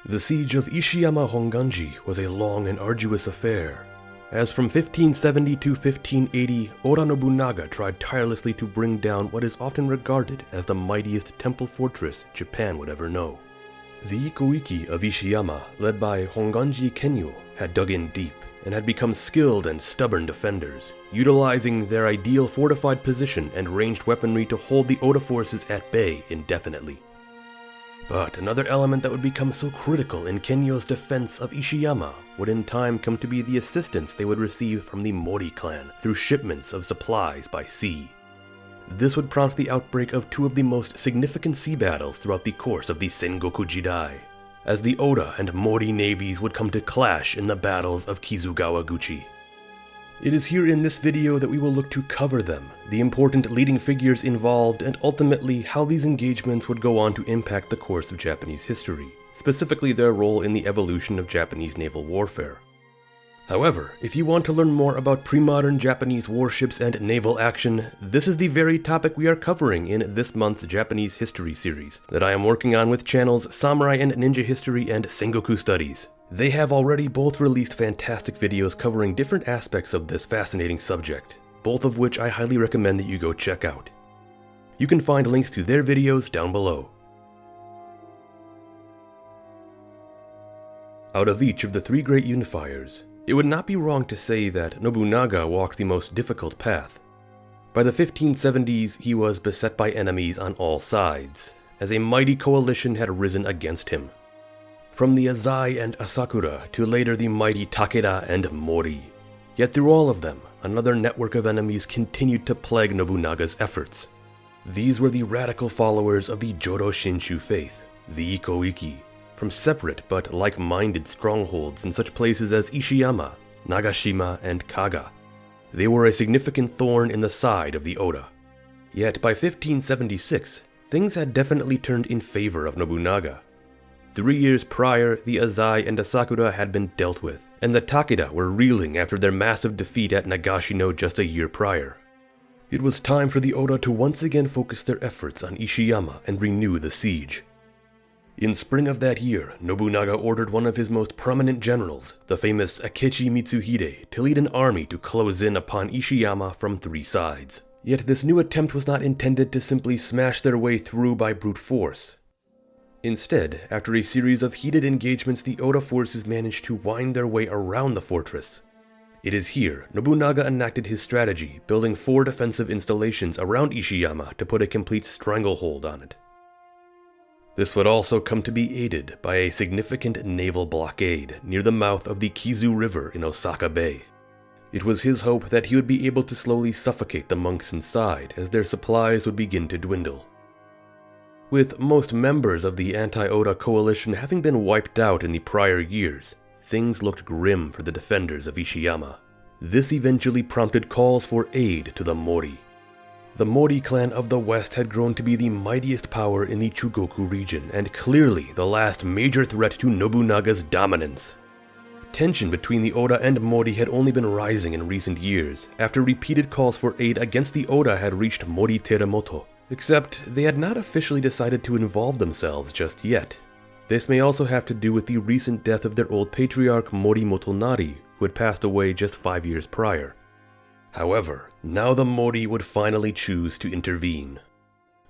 The siege of Ishiyama Honganji was a long and arduous affair, as from 1570 to 1580, Oda Nobunaga tried tirelessly to bring down what is often regarded as the mightiest temple fortress Japan would ever know. The Ikoiki of Ishiyama, led by Honganji Kenyo, had dug in deep and had become skilled and stubborn defenders, utilizing their ideal fortified position and ranged weaponry to hold the Oda forces at bay indefinitely. But another element that would become so critical in Kenyo's defense of Ishiyama would in time come to be the assistance they would receive from the Mori clan through shipments of supplies by sea. This would prompt the outbreak of two of the most significant sea battles throughout the course of the Sengoku Jidai, as the Oda and Mori navies would come to clash in the battles of Kizugawaguchi. It is here in this video that we will look to cover them, the important leading figures involved, and ultimately how these engagements would go on to impact the course of Japanese history, specifically their role in the evolution of Japanese naval warfare. However, if you want to learn more about pre-modern Japanese warships and naval action, this is the very topic we are covering in this month's Japanese history series that I am working on with channels Samurai and Ninja History and Sengoku Studies. They have already both released fantastic videos covering different aspects of this fascinating subject, both of which I highly recommend that you go check out. You can find links to their videos down below. Out of each of the three great unifiers, it would not be wrong to say that Nobunaga walked the most difficult path. By the 1570s, he was beset by enemies on all sides, as a mighty coalition had risen against him. From the Azai and Asakura to later the mighty Takeda and Mori. Yet through all of them, another network of enemies continued to plague Nobunaga's efforts. These were the radical followers of the Jodo Shinshu faith, the Ikoiki, from separate but like-minded strongholds in such places as Ishiyama, Nagashima, and Kaga. They were a significant thorn in the side of the Oda. Yet by 1576, things had definitely turned in favor of Nobunaga. 3 years prior, the Azai and Asakura had been dealt with, and the Takeda were reeling after their massive defeat at Nagashino just a year prior. It was time for the Oda to once again focus their efforts on Ishiyama and renew the siege. In spring of that year, Nobunaga ordered one of his most prominent generals, the famous Akechi Mitsuhide, to lead an army to close in upon Ishiyama from 3 sides. Yet this new attempt was not intended to simply smash their way through by brute force. Instead, after a series of heated engagements, the Oda forces managed to wind their way around the fortress. It is here Nobunaga enacted his strategy, building 4 defensive installations around Ishiyama to put a complete stranglehold on it. This would also come to be aided by a significant naval blockade near the mouth of the Kizu River in Osaka Bay. It was his hope that he would be able to slowly suffocate the monks inside as their supplies would begin to dwindle. With most members of the anti-Oda coalition having been wiped out in the prior years, things looked grim for the defenders of Ishiyama. This eventually prompted calls for aid to the Mori. The Mori clan of the west had grown to be the mightiest power in the Chugoku region and clearly the last major threat to Nobunaga's dominance. Tension between the Oda and Mori had only been rising in recent years, after repeated calls for aid against the Oda had reached Mori Teramoto. Except they had not officially decided to involve themselves just yet. This may also have to do with the recent death of their old patriarch Mori Motonari, who had passed away just 5 years prior. However, now the Mori would finally choose to intervene.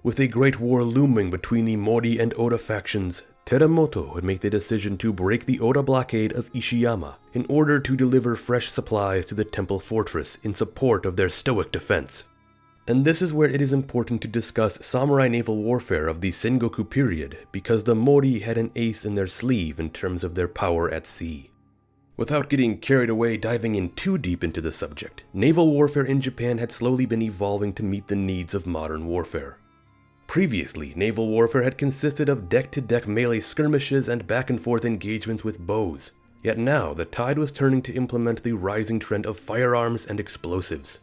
With a great war looming between the Mori and Oda factions, Teramoto would make the decision to break the Oda blockade of Ishiyama in order to deliver fresh supplies to the temple fortress in support of their stoic defense. And this is where it is important to discuss samurai naval warfare of the Sengoku period, because the Mori had an ace in their sleeve in terms of their power at sea. Without getting carried away diving in too deep into the subject, naval warfare in Japan had slowly been evolving to meet the needs of modern warfare. Previously, naval warfare had consisted of deck-to-deck melee skirmishes and back-and-forth engagements with bows, yet now the tide was turning to implement the rising trend of firearms and explosives.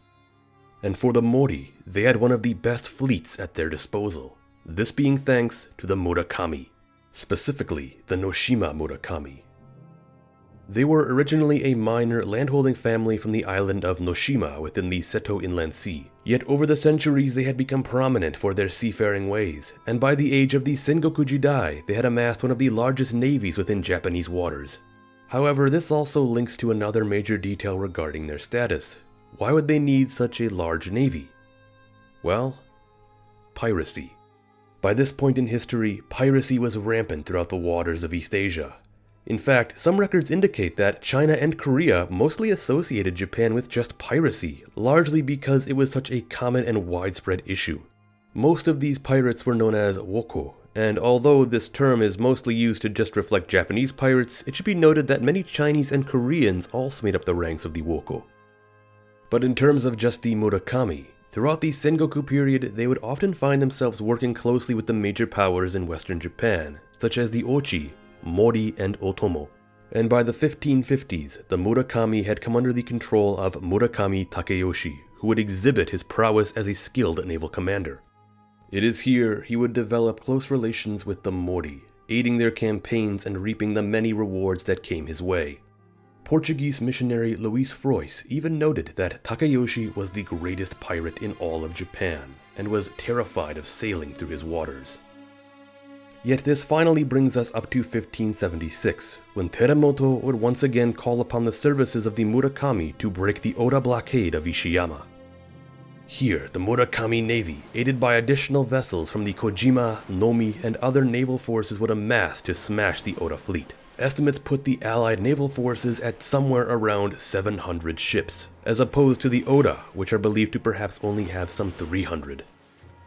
And for the Mori, they had one of the best fleets at their disposal, this being thanks to the Murakami, specifically the Noshima Murakami. They were originally a minor landholding family from the island of Noshima within the Seto Inland Sea. Yet over the centuries they had become prominent for their seafaring ways, and by the age of the Sengoku Jidai they had amassed one of the largest navies within Japanese waters. However, this also links to another major detail regarding their status. Why would they need such a large navy? Well, piracy. By this point in history, piracy was rampant throughout the waters of East Asia. In fact, some records indicate that China and Korea mostly associated Japan with just piracy, largely because it was such a common and widespread issue. Most of these pirates were known as woko, and although this term is mostly used to just reflect Japanese pirates, it should be noted that many Chinese and Koreans also made up the ranks of the woko. But in terms of just the Murakami, throughout the Sengoku period, they would often find themselves working closely with the major powers in Western Japan, such as the Ochi, Mori, and Otomo. And by the 1550s, the Murakami had come under the control of Murakami Takeyoshi, who would exhibit his prowess as a skilled naval commander. It is here he would develop close relations with the Mori, aiding their campaigns and reaping the many rewards that came his way. Portuguese missionary Luís Frois even noted that Takeyoshi was the greatest pirate in all of Japan, and was terrified of sailing through his waters. Yet this finally brings us up to 1576, when Teramoto would once again call upon the services of the Murakami to break the Oda blockade of Ishiyama. Here, the Murakami Navy, aided by additional vessels from the Kojima, Nomi, and other naval forces would amass to smash the Oda fleet. Estimates put the Allied naval forces at somewhere around 700 ships, as opposed to the Oda, which are believed to perhaps only have some 300.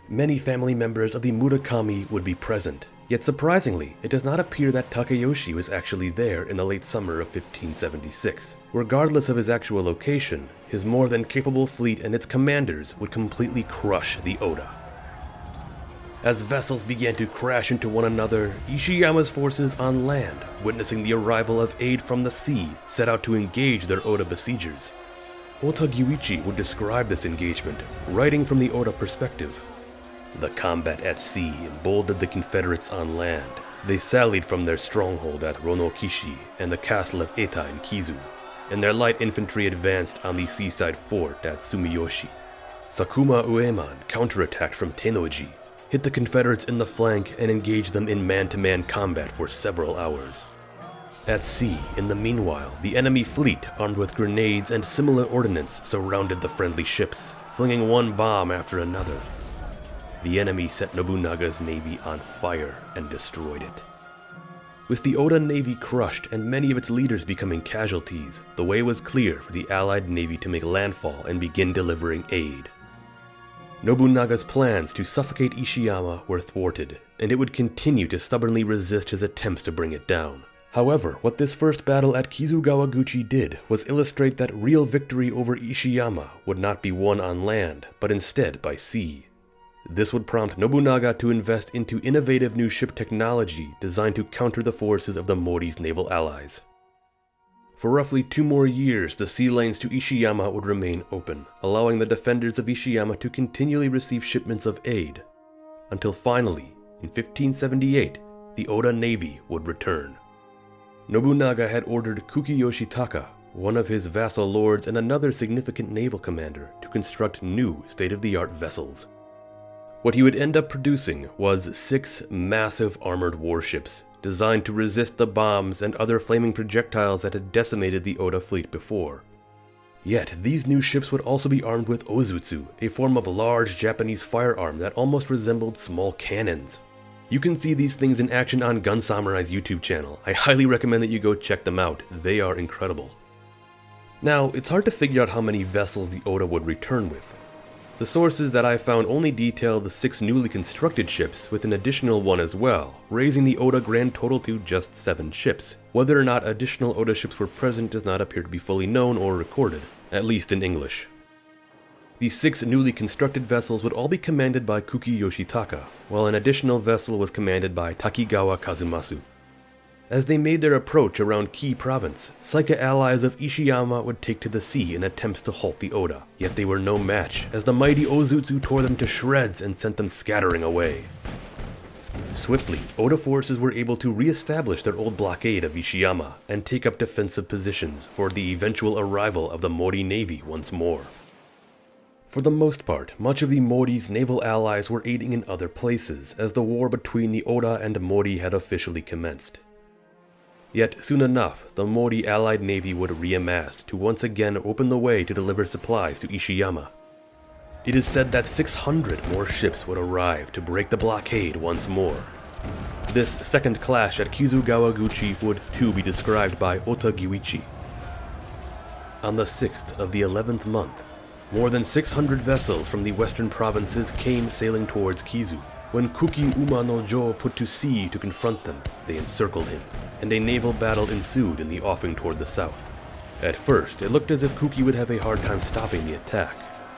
Many family members of the Murakami would be present, yet surprisingly, it does not appear that Takeyoshi was actually there in the late summer of 1576. Regardless of his actual location, his more than capable fleet and its commanders would completely crush the Oda. As vessels began to crash into one another, Ishiyama's forces on land, witnessing the arrival of aid from the sea, set out to engage their Oda besiegers. Ota Gyuichi would describe this engagement, writing from the Oda perspective. The combat at sea emboldened the Confederates on land. They sallied from their stronghold at Ronokishi and the castle of Eta in Kizu, and their light infantry advanced on the seaside fort at Sumiyoshi. Sakuma Ueman counterattacked from Tennoji, hit the Confederates in the flank, and engaged them in man-to-man combat for several hours. At sea, in the meanwhile, the enemy fleet, armed with grenades and similar ordnance, surrounded the friendly ships, flinging one bomb after another. The enemy set Nobunaga's navy on fire and destroyed it. With the Oda navy crushed and many of its leaders becoming casualties, the way was clear for the Allied navy to make landfall and begin delivering aid. Nobunaga's plans to suffocate Ishiyama were thwarted, and it would continue to stubbornly resist his attempts to bring it down. However, what this first battle at Kizugawaguchi did was illustrate that real victory over Ishiyama would not be won on land, but instead by sea. This would prompt Nobunaga to invest into innovative new ship technology designed to counter the forces of the Mori's naval allies. For roughly 2 more years, the sea lanes to Ishiyama would remain open, allowing the defenders of Ishiyama to continually receive shipments of aid, until finally, in 1578, the Oda Navy would return. Nobunaga had ordered Kuki Yoshitaka, one of his vassal lords and another significant naval commander, to construct new state-of-the-art vessels. What he would end up producing was 6 massive armored warships, designed to resist the bombs and other flaming projectiles that had decimated the Oda fleet before. Yet, these new ships would also be armed with ozutsu, a form of large Japanese firearm that almost resembled small cannons. You can see these things in action on Gun Samurai's YouTube channel. I highly recommend that you go check them out. They are incredible. Now, it's hard to figure out how many vessels the Oda would return with. The sources that I found only detail the 6 newly constructed ships, with an additional one as well, raising the Oda grand total to just 7 ships. Whether or not additional Oda ships were present does not appear to be fully known or recorded, at least in English. These 6 newly constructed vessels would all be commanded by Kuki Yoshitaka, while an additional vessel was commanded by Takigawa Kazumasu. As they made their approach around Ki province, Saika allies of Ishiyama would take to the sea in attempts to halt the Oda. Yet they were no match, as the mighty ozutsu tore them to shreds and sent them scattering away. Swiftly, Oda forces were able to re-establish their old blockade of Ishiyama and take up defensive positions for the eventual arrival of the Mori navy once more. For the most part, much of the Mori's naval allies were aiding in other places, as the war between the Oda and Mori had officially commenced. Yet, soon enough, the Mori allied navy would re-amass to once again open the way to deliver supplies to Ishiyama. It is said that 600 more ships would arrive to break the blockade once more. This second clash at Kizugawaguchi would too be described by Ota Gyuichi. On the 6th of the 11th month, more than 600 vessels from the western provinces came sailing towards Kizu. When Kuki Uma no Jo put to sea to confront them, they encircled him, and a naval battle ensued in the offing toward the south. At first, it looked as if Kuki would have a hard time stopping the attack,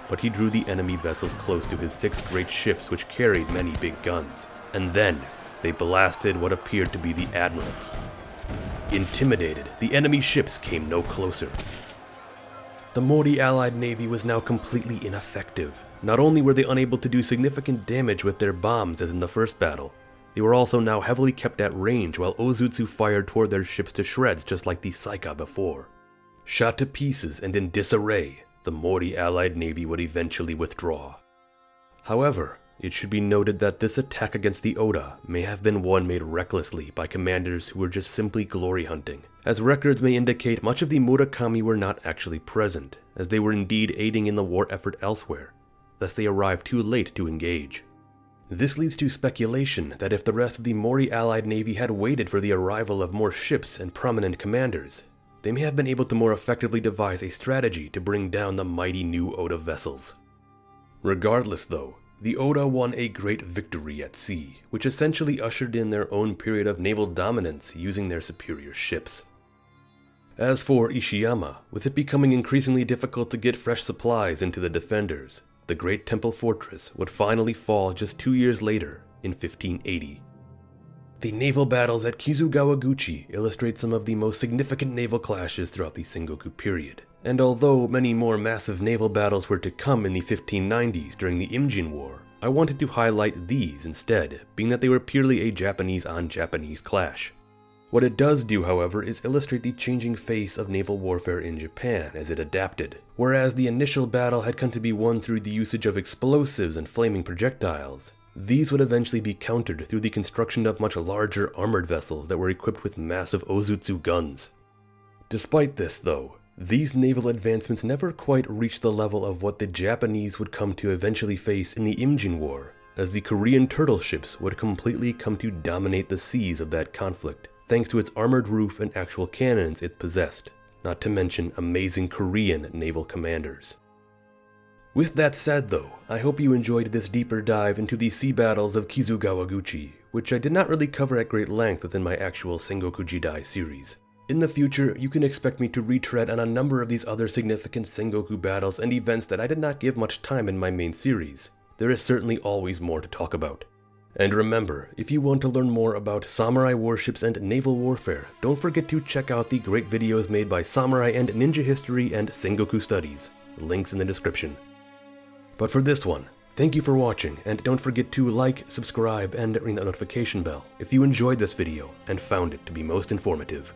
but he drew the enemy vessels close to his 6 great ships which carried many big guns, and then they blasted what appeared to be the admiral. Intimidated, the enemy ships came no closer. The Mori allied navy was now completely ineffective. Not only were they unable to do significant damage with their bombs as in the first battle, they were also now heavily kept at range while Ozutsu fired toward their ships to shreds just like the Saika before. Shot to pieces and in disarray, the Mori allied navy would eventually withdraw. However, it should be noted that this attack against the Oda may have been one made recklessly by commanders who were just simply glory hunting, as records may indicate much of the Murakami were not actually present, as they were indeed aiding in the war effort elsewhere, thus they arrived too late to engage. This leads to speculation that if the rest of the Mori allied navy had waited for the arrival of more ships and prominent commanders, they may have been able to more effectively devise a strategy to bring down the mighty new Oda vessels. Regardless though, the Oda won a great victory at sea, which essentially ushered in their own period of naval dominance using their superior ships. As for Ishiyama, with it becoming increasingly difficult to get fresh supplies into the defenders, the great temple fortress would finally fall just 2 years later, in 1580. The naval battles at Kizugawaguchi illustrate some of the most significant naval clashes throughout the Sengoku period, and although many more massive naval battles were to come in the 1590s during the Imjin War, I wanted to highlight these instead, being that they were purely a Japanese-on-Japanese clash. What it does do, however, is illustrate the changing face of naval warfare in Japan as it adapted. Whereas the initial battle had come to be won through the usage of explosives and flaming projectiles, these would eventually be countered through the construction of much larger armored vessels that were equipped with massive Ozutsu guns. Despite this, though, these naval advancements never quite reached the level of what the Japanese would come to eventually face in the Imjin War, as the Korean turtle ships would completely come to dominate the seas of that conflict, thanks to its armored roof and actual cannons it possessed, not to mention amazing Korean naval commanders. With that said though, I hope you enjoyed this deeper dive into the sea battles of Kizugawaguchi, which I did not really cover at great length within my actual Sengoku Jidai series. In the future, you can expect me to retread on a number of these other significant Sengoku battles and events that I did not give much time in my main series. There is certainly always more to talk about. And remember, if you want to learn more about samurai warships and naval warfare, don't forget to check out the great videos made by Samurai and Ninja History and Sengoku Studies. Links in the description. But for this one, thank you for watching, and don't forget to like, subscribe, and ring that notification bell if you enjoyed this video and found it to be most informative.